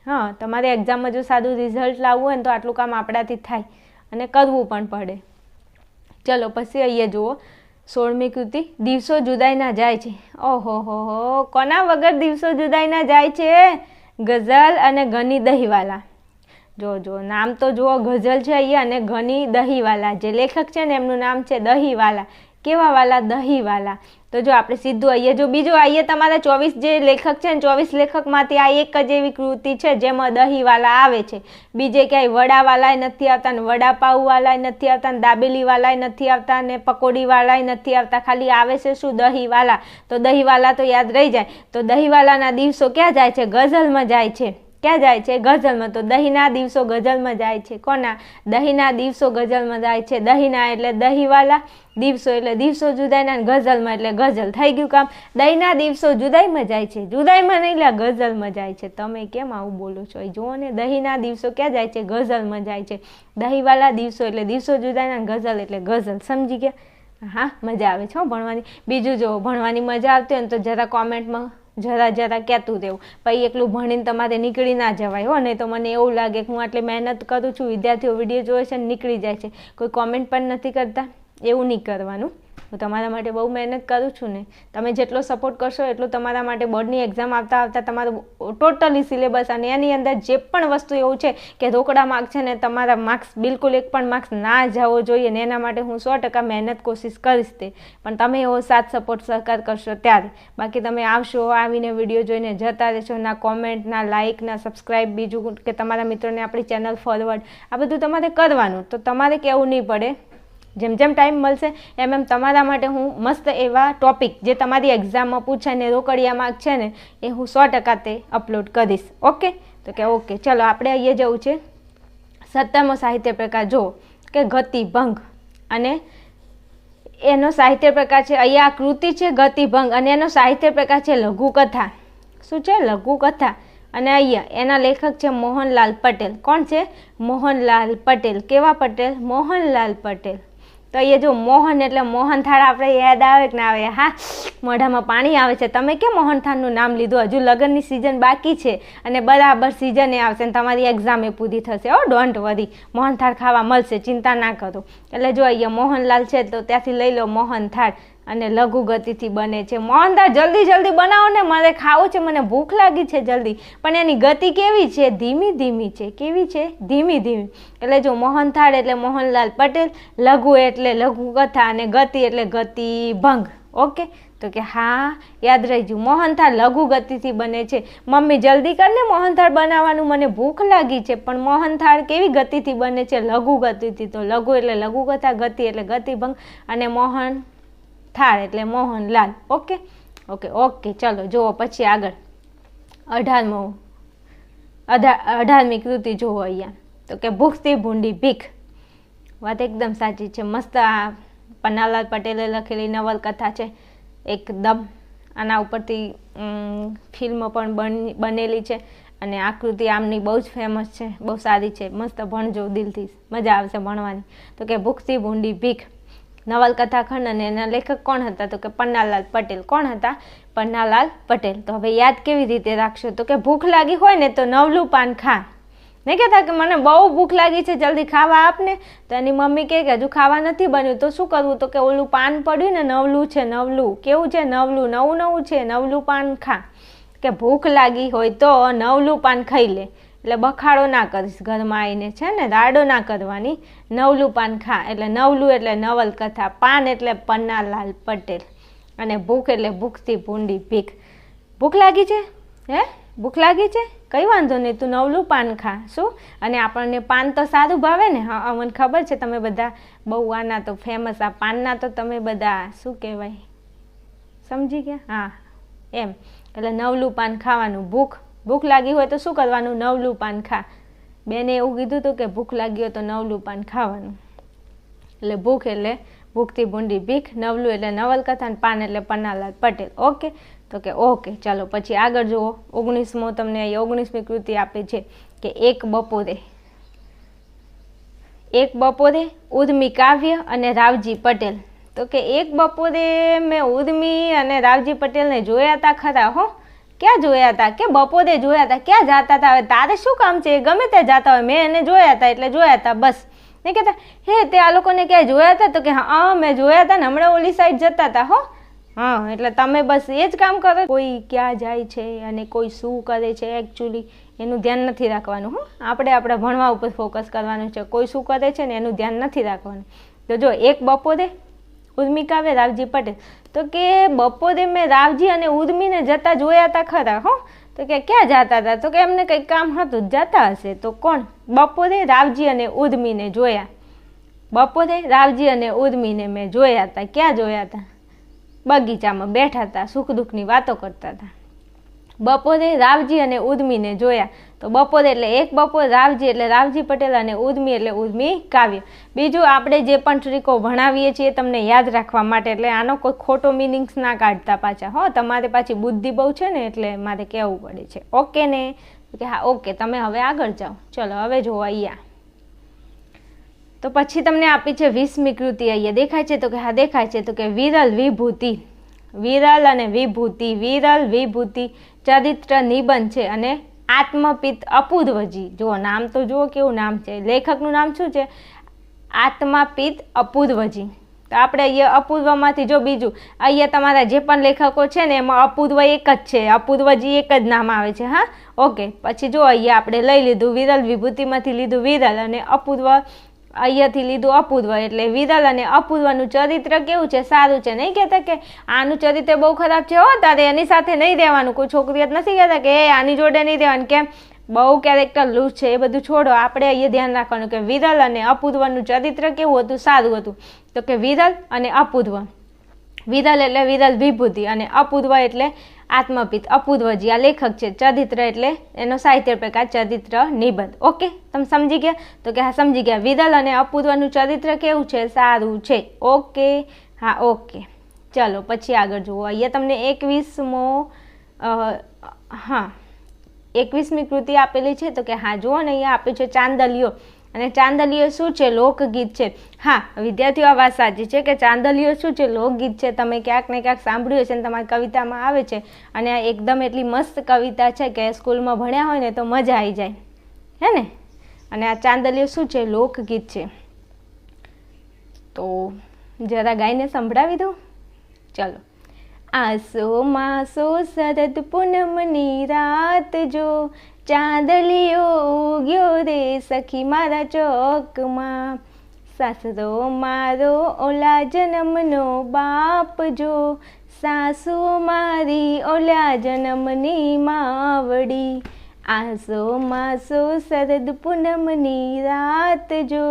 હા, તમારે એક્ઝામમાં જો સારું રિઝલ્ટ લાવવું હોય ને તો આટલું કામ આપણાથી થાય, અને કરવું પણ પડે. ચલો પછી અહીંયા જુઓ 16મી કૃતિ, દિવસો જુદાઈના જાય છે. ઓહો, કોના વગર દિવસો જુદાઈના જાય છે? ગઝલ અને ઘની દહીવાલા. જો નામ તો જુઓ, ગઝલ છે અહીંયા અને ઘની દહીવાલા. જે લેખક છે ને એમનું નામ છે દહીવાલા. કેવા વાલા? દહીવાલા. તો જો આપણે સીધું અહીંયા જો બીજું અહીંયા તમારા 24 જે લેખક છે ને 24 લેખકમાંથી આ એક જ એવી કૃતિ છે જેમાં દહીવાલા આવે છે. બીજે ક્યાંય વડાવાલાય નથી આવતા, ને વડાપાઉવાલાય નથી આવતા, ને દાબેલીવાલાય નથી આવતા, ને પકોડીવાલાય નથી આવતા. ખાલી આવે છે શું? દહીવાલા. તો દહીવાલા તો યાદ રહી જાય. તો દહીવાલાના દિવસો ક્યાં જાય છે? ગઝલમાં જાય છે. ક્યાં જાય છે? ગઝલમાં. તો દહીંના દિવસો ગઝલમાં જાય છે. કોના? દહીંના દિવસો ગઝલમાં જાય છે. દહીંના એટલે દહીવાલા, દિવસો એટલે દિવસો જુદાઈના, ગઝલમાં એટલે ગઝલ. થઈ ગયું કામ. દહીંના દિવસો જુદાઈમાં જાય છે. જુદાઈમાં નહીં, એટલે ગઝલમાં જાય છે. તમે કેમ આવું બોલો છો? જુઓ ને, દહીંના દિવસો ક્યાં જાય છે? ગઝલમાં જાય છે. દહીંવાલા દિવસો એટલે દિવસો જુદાઈના, ગઝલ એટલે ગઝલ. સમજી ગયા? હા, મજા આવે છે ભણવાની. બીજું જો ભણવાની મજા આવતી હોય ને તો જરા કોમેન્ટમાં જરા કહેતું રહેવું. પછી એકલું ભણીને તમારે નીકળી ના જવાય હો, નહીં તો મને એવું લાગે કે હું આટલી મહેનત કરું છું, વિદ્યાર્થીઓ વિડીયો જોવે છે ને નીકળી જાય છે, કોઈ કોમેન્ટ પણ નથી કરતા. એવું નહીં કરવાનું. હું તમારા માટે બહુ મહેનત કરું છું ને. તમે જેટલો સપોર્ટ કરશો એટલું તમારા માટે બોર્ડની એક્ઝામ આવતા તમારું ટોટલી સિલેબસ, અને એની અંદર જે પણ વસ્તુ એવું છે કે રોકડા માર્ક છે ને તમારા માર્ક્સ બિલકુલ એક પણ માર્ક્સ ના જવો જોઈએ ને, એના માટે હું 100% મહેનત કોશિશ કરીશ તે. પણ તમે એવો સાથ સપોર્ટ સહકાર કરશો ત્યારે. બાકી તમે આવશો, આવીને વિડીયો જોઈને જતા રહેશો, ના કોમેન્ટ, ના લાઇક, ના સબસ્ક્રાઈબ, બીજું કે તમારા મિત્રોને આપણી ચેનલ ફોરવર્ડ, આ બધું તમારે કરવાનું. તો તમારે કહેવું નહીં પડે. જેમ ટાઈમ મળશે એમ તમારા માટે હું મસ્ત એવા ટોપિક જે તમારી એક્ઝામમાં પૂછાય ને રોકડિયા માર્ક છે ને એ હું 100% તે અપલોડ કરીશ. ઓકે? તો કે ઓકે, ચલો આપણે અહીંયા જવું છે 17મો સાહિત્ય પ્રકાર. જો કે ગતિભંગ, અને એનો સાહિત્ય પ્રકાર છે અહીંયા આ કૃતિ છે ગતિભંગ, અને એનો સાહિત્ય પ્રકાર છે લઘુકથા. શું છે? લઘુકથા. અને અહીંયા એના લેખક છે મોહનલાલ પટેલ. કોણ છે? મોહનલાલ પટેલ. કેવા પટેલ? મોહનલાલ પટેલ. તો અહીંયા જો મોહન એટલે મોહનથાળ આપણે યાદ આવે કે ના આવે? હા, મોઢામાં પાણી આવે છે. તમે કેમ મોહનથાળનું નામ લીધું? હજુ લગ્નની સિઝન બાકી છે અને બરાબર સિઝને આવશે ને તમારી એક્ઝામ એ પૂરી થશે. ડોન્ટ વરી, મોહનથાળ ખાવા મળશે, ચિંતા ના કરો. એટલે જો અહીંયા મોહનલાલ છે તો ત્યાંથી લઈ લો મોહનથાળ. અને લઘુ ગતિથી બને છે. મોહનથાળ જલ્દી જલ્દી બનાવો ને, મારે ખાવું છે, મને ભૂખ લાગી છે જલ્દી. પણ એની ગતિ કેવી છે? ધીમી ધીમી છે. કેવી છે? ધીમી ધીમી. એટલે જો મોહનથાળ એટલે મોહનલાલ પટેલ, લઘુ એટલે લઘુ કથા અને ગતિ એટલે ગતિભંગ. ઓકે, તો કે હા યાદ રહી ગયું. મોહનથાળ લઘુ ગતિથી બને છે. મમ્મી જલ્દી કરને મોહનથાળ બનાવવાનું, મને ભૂખ લાગી છે. પણ મોહનથાળ કેવી ગતિથી બને છે? લઘુ ગતિથી. તો લઘુ એટલે લઘુ કથા, ગતિ એટલે ગતિભંગ અને મોહનથાળ એટલે મોહનલાલ. ઓકે ઓકે ઓકે ચલો જુઓ પછી આગળ 18મી કૃતિ જુઓ અહીંયા. તો કે ભૂખથી ભૂંડી ભીખ. વાત એકદમ સાચી છે. મસ્ત આ પન્નાલાલ પટેલે લખેલી નવલકથા છે એકદમ. આના ઉપરથી ફિલ્મ પણ બનેલી છે અને આકૃતિ આમની બહુ જ ફેમસ છે, બહુ સારી છે. મસ્ત ભણજો દિલથી, મજા આવશે ભણવાની. તો કે ભૂખથી ભૂંડી ભીખ નવલકથા ખંડ અને એના લેખક કોણ હતા? તો કે પન્નાલાલ પટેલ. કોણ હતા? પન્નાલાલ પટેલ. તો હવે યાદ કેવી રીતે રાખશો? તો કે ભૂખ લાગી હોય ને તો નવલું પાન ખા. નહીં કહેતા કે મને બહુ ભૂખ લાગી છે જલ્દી ખાવા આપને. તો એની મમ્મી કહે કે હજુ ખાવા નથી બન્યું તો શું કરવું? તો કે ઓલું પાન પડ્યું ને, નવલું છે. નવલું કેવું છે? નવલું, નવું નવું છે. નવલું પાન ખા. કે ભૂખ લાગી હોય તો નવલું પાન ખાઈ લે. એટલે બખાડો ના કરીશ ઘરમાં આવીને, છે ને, રાડો ના કરવાની. નવલું પાન ખા એટલે નવલું એટલે નવલકથા, પાન એટલે પન્નાલાલ પટેલ અને ભૂખ એટલે ભૂખથી ભૂંડી ભીખ. ભૂખ લાગી છે? હે ભૂખ લાગી છે? કંઈ વાંધો નહીં, તું નવલું પાન ખા. શું? અને આપણને પાન તો સારું ભાવે ને? હા મને ખબર છે તમે બધા બહુ આના તો ફેમસ, આ પાનના તો તમે બધા શું કહેવાય સમજી ગયા? હા એમ. એટલે નવલું પાન ખાવાનું. ભૂખ લાગી હોય તો શું કરવાનું? નવલું પાન ખા. બેને એવું કીધું હતું કે ભૂખ લાગી હોય તો નવલું પાન ખાવાનું. એટલે ભૂખ એટલે ભૂખથી ભૂંડી ભીખ, નવલું એટલે નવલકથા અને પાન એટલે પન્નાલાલ પટેલ. ઓકે, તો કે ઓકે ચાલો પછી આગળ જુઓ. 19મો તમને અહીં 19મી કૃતિ આપી છે કે એક બપોરે ઉર્મી કાવ્ય અને રાવજી પટેલ. તો કે એક બપોરે મેં ઉર્મી અને રાવજી પટેલને જોયા હતા ખરા. હો, ક્યાં જોયા હતા? કે બપોરે જોયા હતા. ક્યાં જતા હતા? હવે તારે શું કામ છે? ગમે ત્યાં જતા હોય, મેં એને જોયા હતા એટલે જોયા હતા બસ. નહીં કહેતા હે તે આ લોકોને ક્યાંય જોયા હતા? તો કે હા મેં જોયા હતા ને, હમણાં ઓલી સાઈડ જતા હતા. હો હા, એટલે તમે બસ એ જ કામ કરો. કોઈ ક્યાં જાય છે અને કોઈ શું કરે છે એકચ્યુઅલી એનું ધ્યાન નથી રાખવાનું. આપણે ભણવા ઉપર ફોકસ કરવાનું છે. કોઈ શું કરે છે ને એનું ધ્યાન નથી રાખવાનું. તો જો એક બપોરે ઉર્મી કાવ્ય રાવજી પટેલ. તો કે બપોરે મેં રાવજી અને ઉર્મીને જતા જોયા હતા ખરા. હો, તો કે ક્યાં જતા હતા? તો કે એમને કંઈક કામ હતું, જતા હશે. તો કોણ? બપોરે રાવજી અને ઉર્મીને જોયા. બપોરે રાવજી અને ઉર્મીને મેં જોયા હતા. ક્યાં જોયા હતા? બગીચામાં બેઠા હતા, સુખ દુઃખની વાતો કરતા હતા. બપોરે રાવજી અને ઉર્મીને જોયા. તો બપોરે એટલે એક બપોર, રાવજી એટલે રાવજી પટેલ અને ઉર્મી એટલે ઉર્મી કાવ્ય. બીજું આપણે જે પણ ટ્રીકો ભણાવીએ છીએ તમને યાદ રાખવા માટે, એટલે આનો કોઈ ખોટો મિનિંગ્સ ના કાઢતા પાછા. હો, તમારે પાછી બુદ્ધિ બહુ છે ને એટલે મારે કહેવું પડે છે. ઓકે ને? કે હા ઓકે, તમે હવે આગળ જાઓ. ચલો હવે જુઓ અહીંયા. તો પછી તમને આપી છે 20મી કૃતિ. અહીંયા દેખાય છે? તો કે હા દેખાય છે. તો કે વિરલ વિભૂતિ. વિરલ અને વિભૂતિ. વિરલ વિભૂતિ ચરિત્ર નિબંધ છે અને આત્મપિત અપૂર્વજી. જુઓ નામ તો જુઓ કેવું નામ છે. લેખકનું નામ શું છે? આત્માપિત અપૂર્વજી. તો આપણે અહીંયા અપૂર્વમાંથી જો બીજું અહીંયા તમારા જે પણ લેખકો છે ને એમાં અપૂર્વ એક જ છે, અપૂર્વજી એક જ નામ આવે છે. હા ઓકે, પછી જો અહીંયા આપણે લઈ લીધું વિરલ વિભૂતિમાંથી લીધું વિરલ અને અપૂર્વ અહીંયાથી લીધું અપૂર્વ. એટલે વિરલ અને અપૂર્વનું ચરિત્ર કેવું છે? સારું છે. નહીં કહેતા કે આનું ચરિત્ર બહુ ખરાબ છે, હો તારે એની સાથે નહીં રહેવાનું. કોઈ છોકરીઓ નથી કહેતા કે એ આની જોડે નહીં રહેવાનું, કેમ બહુ કેરેક્ટર લૂઝ છે, એ બધું છોડો. આપણે અહીંયા ધ્યાન રાખવાનું કે વિરલ અને અપૂર્વનું ચરિત્ર કેવું હતું? સારું હતું. તો કે વિરલ અને અપૂર્વ. વિરલ એટલે વિરલ વિભૂતિ અને અપૂર્વ એટલે આત્મપિત અપૂર્વજી આ લેખક છે. ચરિત્ર એટલે એનો સાહિત્ય પ્રકાર ચરિત્ર નિબંધ. ઓકે, તમે સમજી ગયા? તો કે હા સમજી ગયા. વિરલ અને અપૂર્વનું ચરિત્ર કેવું છે? સારું છે. ઓકે, હા ઓકે ચલો પછી આગળ જુઓ. અહીંયા તમને 21મી કૃતિ આપેલી છે. તો કે હા જુઓ ને અહીંયા આપ્યું છે ચાંદલિયો. અને ચાંદલિયો શું છે? લોકગીત છે. હા વિદ્યાર્થીઓ, આ વાત સાચી છે કે ચાંદલિયો શું છે? લોકગીત છે. તમે ક્યાંક ને ક્યાંક સાંભળ્યું છે ને તમારી કવિતામાં આવે છે. અને આ એકદમ એટલી મસ્ત કવિતા છે કે સ્કૂલમાં ભણ્યા હોય ને તો મજા આવી જાય, હે ને? અને આ ચાંદલિયો શું છે? લોકગીત છે. તો જરા ગાઈને સંભળાવી દઉં. ચલો. આસો માસો શરદ પૂનમની રાત જો, ચાંદલિયો ઉગ્યો રે સખી મારા ચોકમાં. સાસરો મારો ઓલા જન્મનો બાપ જો, સાસુ મારી ઓલા જન્મની માવડી. આસો માસો શરદ પૂનમની રાત જો,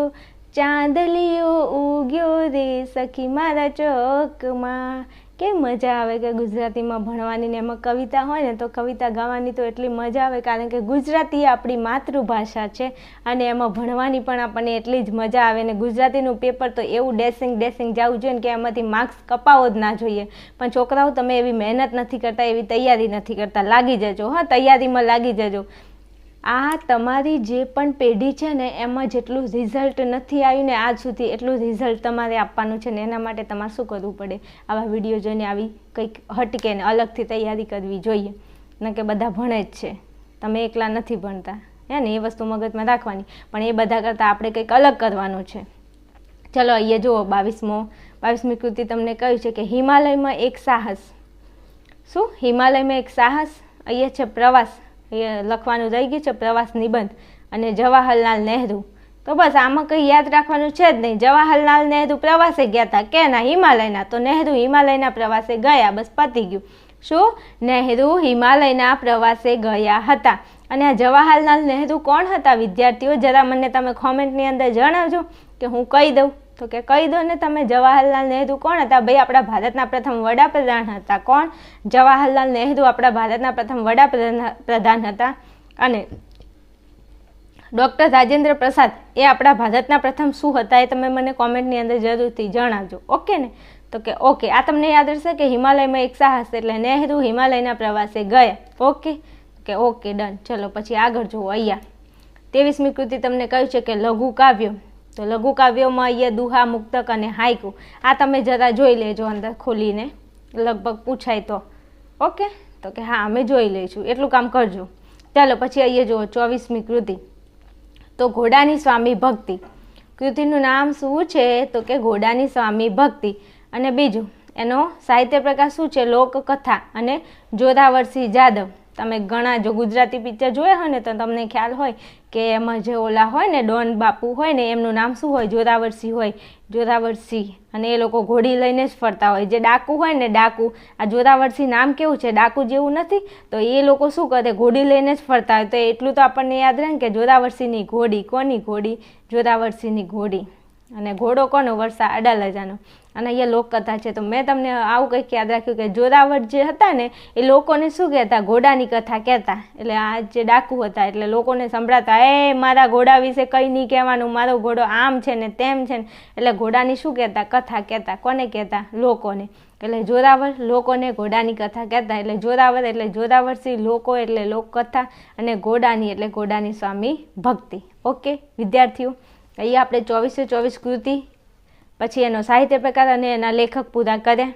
ચાંદલિયો ઉગ્યો રે સખી મારા ચોકમાં. કે મજા આવે કે ગુજરાતીમાં ભણવાની ને એમાં કવિતા હોય ને તો કવિતા ગાવાની તો એટલી મજા આવે, કારણ કે ગુજરાતી આપણી માતૃભાષા છે અને એમાં ભણવાની પણ આપણને એટલી જ મજા આવે. ને ગુજરાતીનું પેપર તો એવું ડેસિંગ જવું જોઈએ ને કે એમાંથી માર્ક્સ કપાવો જ ના જોઈએ. પણ છોકરાઓ તમે એવી મહેનત નથી કરતા, એવી તૈયારી નથી કરતા. લાગી જજો, હા, તૈયારીમાં લાગી જજો. આ તમારી જે પણ પેઢી છે ને એમાં જેટલું રિઝલ્ટ નથી આવ્યું ને આજ સુધી, એટલું રિઝલ્ટ તમારે આપવાનું છે ને એના માટે તમારે શું કરવું પડે? આવા વિડીયો જોઈને આવી કંઈક હટકે ને અલગથી તૈયારી કરવી જોઈએ. ન કે બધા ભણે જ છે, તમે એકલા નથી ભણતા, હે ને? એ વસ્તુ મગજમાં રાખવાની, પણ એ બધા કરતાં આપણે કંઈક અલગ કરવાનું છે. ચલો અહીંયા જુઓ, 22મી કૃતિ તમને કહ્યું છે કે હિમાલયમાં એક સાહસ. શું? હિમાલયમાં એક સાહસ. અહીંયા છે પ્રવાસ, એ લખવાનું રહી ગયું છે, પ્રવાસ નિબંધ. અને જવાહરલાલ નહેરુ. તો બસ આમાં કંઈ યાદ રાખવાનું છે જ નહીં. જવાહરલાલ નહેરુ પ્રવાસે ગયા હતા, કેના? હિમાલયના. તો નહેરુ હિમાલયના પ્રવાસે ગયા, બસ પતી ગયું. શું? નહેરુ હિમાલયના પ્રવાસે ગયા હતા. અને આ જવાહરલાલ નહેરુ કોણ હતા વિદ્યાર્થીઓ? જરા મને તમે કોમેન્ટની અંદર જણાવજો કે હું કહી દઉં. તો કે કહી દો ને તમે, જવાહરલાલ નહેરુ કોણ હતા? ભાઈ આપણા ભારતના પ્રથમ વડાપ્રધાન હતા. કોણ? જવાહરલાલ નહેરુ આપણા ભારતના પ્રથમ વડાપ્રધાન હતા. અને ડૉક્ટર રાજેન્દ્ર પ્રસાદ એ આપણા ભારતના પ્રથમ શું હતા એ તમે મને કોમેન્ટની અંદર જરૂરથી જણાવજો. ઓકે ને? તો કે ઓકે, આ તમને યાદ રહેશે કે હિમાલયમાં એક સાહસ એટલે નહેરુ હિમાલયના પ્રવાસે ગયા. ઓકે કે ઓકે, ડન. ચલો પછી આગળ જુઓ. અહીંયા 23મી કૃતિ તમને કહ્યું છે કે લઘુ કાવ્યો. તો લઘુ કાવ્યોમાં અહીંયા દુહા, મુક્તક અને હાઈકુ. આ તમે જરા જોઈ લેજો અંદર ખોલીને, લગભગ પૂછાય તો. ઓકે, તો કે હા અમે જોઈ લઈશું, એટલું કામ કરજો. ચાલો પછી અહીંયા જુઓ 24મી કૃતિ. તો ઘોડાની સ્વામી ભક્તિ. કૃતિનું નામ શું છે? તો કે ઘોડાની સ્વામી ભક્તિ. અને બીજું એનો સાહિત્ય પ્રકાર શું છે? લોકકથા અને જોરાવરસિંહ જાદવ. તમે ઘણા જો ગુજરાતી પિક્ચર જોયા હોય ને તો તમને ખ્યાલ હોય કે એમાં જે ઓલા હોય ને ડોન બાપુ હોય ને એમનું નામ શું હોય? જોરાવરસિંહ હોય, જોરાવરસિંહ. અને એ લોકો ઘોડી લઈને જ ફરતા હોય. જે ડાકુ હોય ને, ડાકુ, આ જોરાવરસિંહ નામ કેવું છે? ડાકુ જેવું નથી? તો એ લોકો શું કરે? ઘોડી લઈને જ ફરતા હોય. તો એટલું તો આપણને યાદ રહે ને કે જોરાવરસિંહની ઘોડી. કોની ઘોડી? જોરાવરસિંહની ઘોડી. અને ઘોડો કોનો? વર્ષા અડાલજાનો. અને અહીંયા લોકકથા છે. તો મેં તમને આવું કંઈક યાદ રાખ્યું કે જોરાવર જે હતા ને એ લોકોને શું કહેતા? ઘોડાની કથા કહેતા. એટલે આ જે ડાકુ હતા એટલે લોકોને સંભળાતા, એ મારા ઘોડા વિશે કંઈ નહીં કહેવાનું, મારો ઘોડો આમ છે ને તેમ છે ને. એટલે ઘોડાની શું કહેતા? કથા કહેતા. કોને કહેતા? લોકોને. એટલે જોરાવર લોકોને ઘોડાની કથા કહેતા. એટલે જોરાવર એટલે જોરાવરસિંહ, લોકો એટલે લોકકથા, અને ઘોડાની એટલે ઘોડાની સ્વામી ભક્તિ. ઓકે વિદ્યાર્થીઓ, અહીંયા આપણે 24 કૃતિ પછી એનો સાહિત્ય પ્રકાર અને એના લેખક પૂરા કર્યા.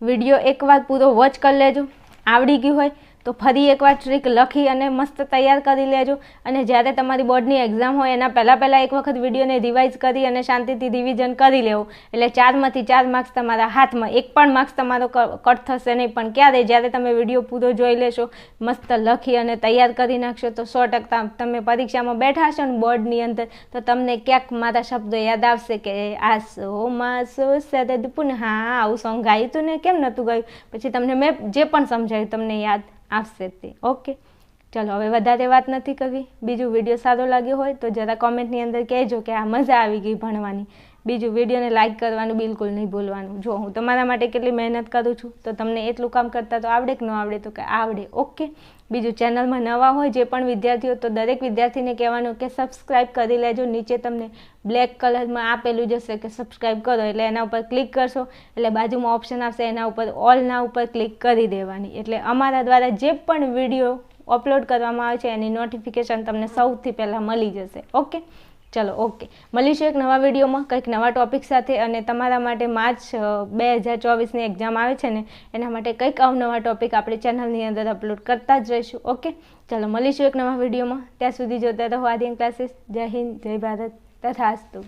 વિડીયો એકવાર પૂરો વોચ કરી લેજો. આવડી ગયું હોય તો ફરી એકવાર ટ્રીક લખી અને મસ્ત તૈયાર કરી લેજો. અને જ્યારે તમારી બોર્ડની એક્ઝામ હોય એના પહેલાં એક વખત વિડીયોને રિવાઇઝ કરી અને શાંતિથી રિવિઝન કરી લેવું. એટલે 4માંથી 4 માર્ક્સ તમારા હાથમાં. એક પણ માર્ક્સ તમારો કટ થશે નહીં. પણ ક્યારે? જ્યારે તમે વિડીયો પૂરો જોઈ લેશો, મસ્ત લખી અને તૈયાર કરી નાખશો તો 100% તમે પરીક્ષામાં બેઠા હશો ને બોર્ડની અંદર તો તમને ક્યાંક મારા શબ્દો યાદ આવશે કે આસો માસો શરદ પૂનમ. હા, આવું સોંગ ગાયું હતું ને, કેમ નહોતું ગાયું? પછી તમને મેં જે પણ સમજાવ્યું તમને યાદ આવશે તે. ઓકે, ચલો હવે વધારે વાત નથી કરવી. બીજું વિડીયો સારો લાગ્યો હોય તો જરા કોમેન્ટની અંદર કહેજો કે આ મજા આવી ગઈ ભણવાની. બીજું વિડીયોને લાઇક કરવાનું બિલકુલ નહીં ભૂલવાનું. જો હું તમારા માટે કેટલી મહેનત કરું છું તો તમને એટલું કામ કરતાં તો આવડે કે ન આવડે? તો કે આવડે. ઓકે, બીજું ચેનલમાં નવા હોય જે પણ વિદ્યાર્થીઓ તો દરેક વિદ્યાર્થીને કહેવાનું કે સબસ્ક્રાઈબ કરી લેજો. નીચે તમને બ્લેક કલરમાં આપેલું જશે કે સબસ્ક્રાઈબ કરો, એટલે એના ઉપર ક્લિક કરશો એટલે બાજુમાં ઓપ્શન આવશે, એના ઉપર ઓલના ઉપર ક્લિક કરી દેવાની. એટલે અમારા દ્વારા જે પણ વિડીયો અપલોડ કરવામાં આવે છે એની નોટિફિકેશન તમને સૌથી પહેલાં મળી જશે. ઓકે, ચલો ઓકે, મળીશું એક નવા વિડીયોમાં કંઈક નવા ટોપિક સાથે. અને તમારા માટે માર્ચ 2024ની એક્ઝામ આવે છે ને એના માટે કંઈક અવનવા ટોપિક આપણે ચેનલની અંદર અપલોડ કરતા જ રહીશું. ઓકે, ચલો મળીશું એક નવા વિડીયોમાં. ત્યાં સુધી જોતા રહો આર્યન ક્લાસીસ. જય હિન્દ, જય ભારત, તથાસ્તુ.